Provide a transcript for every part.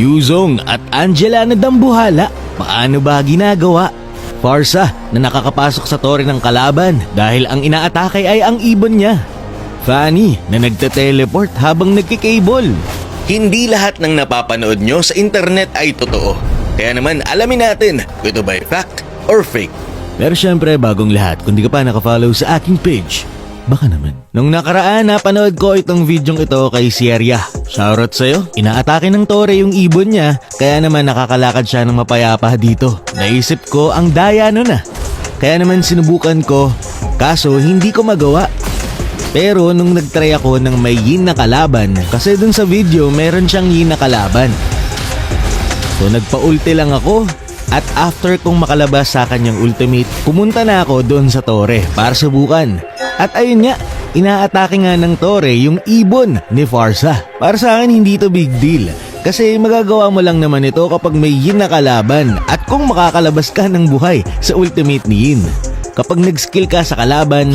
Yuzong at Angela na dambuhala. Paano ba ginagawa? Farsa na nakakapasok sa tore ng kalaban dahil ang inaatake ay ang ibon niya. Fanny na nagte-teleport habang nagkikable. Hindi lahat ng napapanood nyo sa internet ay totoo. Kaya naman alamin natin kung ito ba'y fact or fake. Pero syempre bagong lahat, kung di ka pa nakafollow sa aking page, baka naman. Nung nakaraan, napanood ko itong videong ito kay Sierra. Shoutout sa'yo. Inaatake ng tore yung ibon niya, kaya naman nakakalakad siya ng mapayapa dito. Naisip ko, ang daya nun ah. Kaya naman sinubukan ko, kaso hindi ko magawa. Pero nung nagtry ako ng may yin na kalaban, kasi dun sa video meron siyang yin na kalaban. So nagpa-ulti lang ako. At after kong makalabas sa kanyang ultimate, pumunta na ako doon sa tore para subukan. At ayun nga, inaatake nga ng tore yung ibon ni Farsa. Para sa akin hindi ito big deal. Kasi magagawa mo lang naman ito kapag may yin na kalaban at kung makakalabas ka ng buhay sa ultimate ni yin. Kapag nag-skill ka sa kalaban,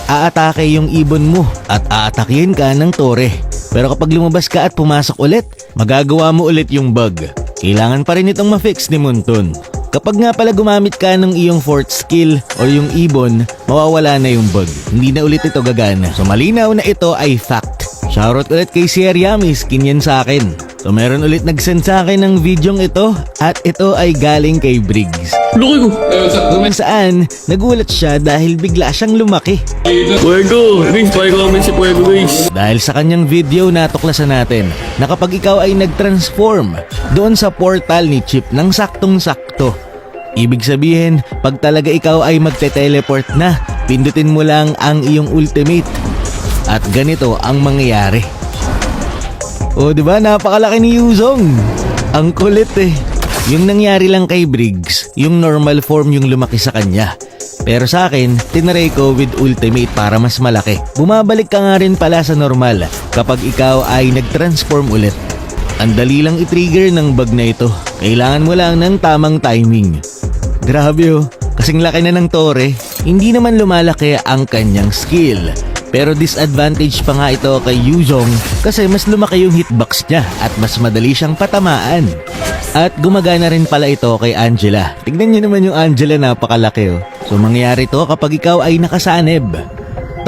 aatake yung ibon mo at aatakihin ka ng tore. Pero kapag lumabas ka at pumasok ulit, magagawa mo ulit yung bug. Kailangan pa rin itong ma-fix ni Munton. Kapag nga pala gumamit ka ng iyong fourth skill o yung ibon, mawawala na yung bug. Hindi na ulit ito gagana. So malinaw na ito ay fact. Shoutout ulit kay Sierra, may skin yan sa akin. So meron ulit nag-send sa akin ng videong ito at ito ay galing kay Briggs. Laki ko! Kung saan, nagulat siya dahil bigla siyang lumaki. Puego! Guys, pakicomment si Puego guys. Dahil sa kanyang video natuklasan natin na kapag ikaw ay nag-transform doon sa portal ni Chip ng saktong-sakto, ibig sabihin, pag talaga ikaw ay magte-teleport na, pindutin mo lang ang iyong ultimate. At ganito ang mangyayari. O diba, napakalaki ni Yuzong. Ang kulit eh. Yung nangyari lang kay Briggs, yung normal form yung lumaki sa kanya. Pero sa akin, tinry ko with ultimate para mas malaki. Bumabalik ka nga rin pala sa normal kapag ikaw ay nag-transform ulit. Ang dali lang i-trigger ng bug na ito. Kailangan mo lang ng tamang timing. Grabe oh, kasing laki na ng tore. Hindi naman lumalaki ang kanyang skill. Pero disadvantage pa nga ito kay Yuzong kasi mas lumaki yung hitbox niya at mas madali siyang patamaan. At gumagana rin pala ito kay Angela. Tignan niyo naman yung Angela, napakalaki oh. So mangyayari to kapag ikaw ay nakasanib.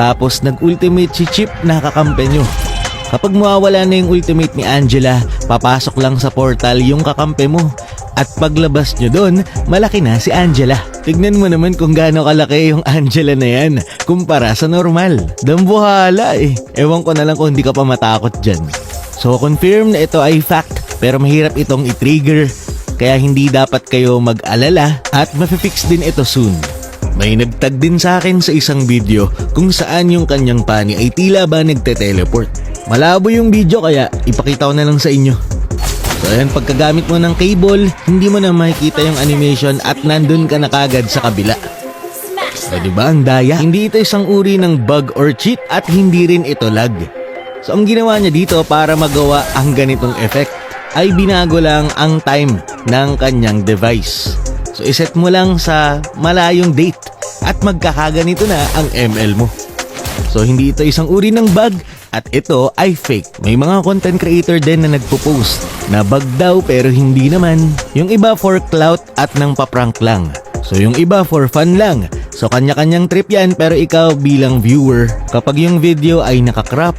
Tapos nag-ultimate si Chip, nakakampe nyo. Kapag mawawala na yung ultimate ni Angela, papasok lang sa portal yung kakampe mo. At paglabas nyo doon, malaki na si Angela. Tignan mo naman kung gaano kalaki yung Angela na yan kumpara sa normal. Dambuhala eh. Ewan ko na lang kung hindi ka pa matakot dyan. So confirm na ito ay fact pero mahirap itong i-trigger. Kaya hindi dapat kayo mag-alala at mafe-fix din ito soon. May nagtag din sa akin sa isang video kung saan yung kanyang pani ay tila ba nagte-teleport. Malabo yung video kaya ipakita ko na lang sa inyo. So ayan, pagkagamit mo ng cable, hindi mo na makikita yung animation at nandun ka na kagad sa kabila. So diba ang daya? Hindi ito isang uri ng bug or cheat at hindi rin ito lag. So ang ginawa niya dito para magawa ang ganitong effect ay binago lang ang time ng kanyang device. So iset mo lang sa malayong date at magkakaganito na ang ML mo. So hindi ito isang uri ng bug at ito ay fake. May mga content creator din na nagpo-post na bug daw pero hindi naman. Yung iba for clout at nang paprank lang. So yung iba for fun lang. So kanya-kanyang trip yan pero ikaw bilang viewer, kapag yung video ay nakakrop,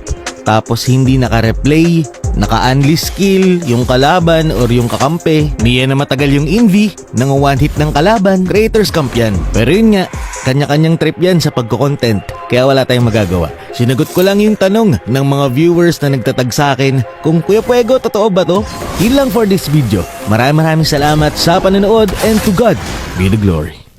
tapos hindi naka-replay, naka-unleash skill, yung kalaban or yung kakampi, niya na matagal yung invi, nang one hit ng kalaban, creators camp yan. Pero yun nga, kanya-kanyang trip yan sa pagko-content, kaya wala tayong magagawa. Sinagot ko lang yung tanong ng mga viewers na nagtatag sa akin kung Kuya Puego, totoo ba to? Yun lang for this video. Maraming salamat sa panonood and to God be the glory.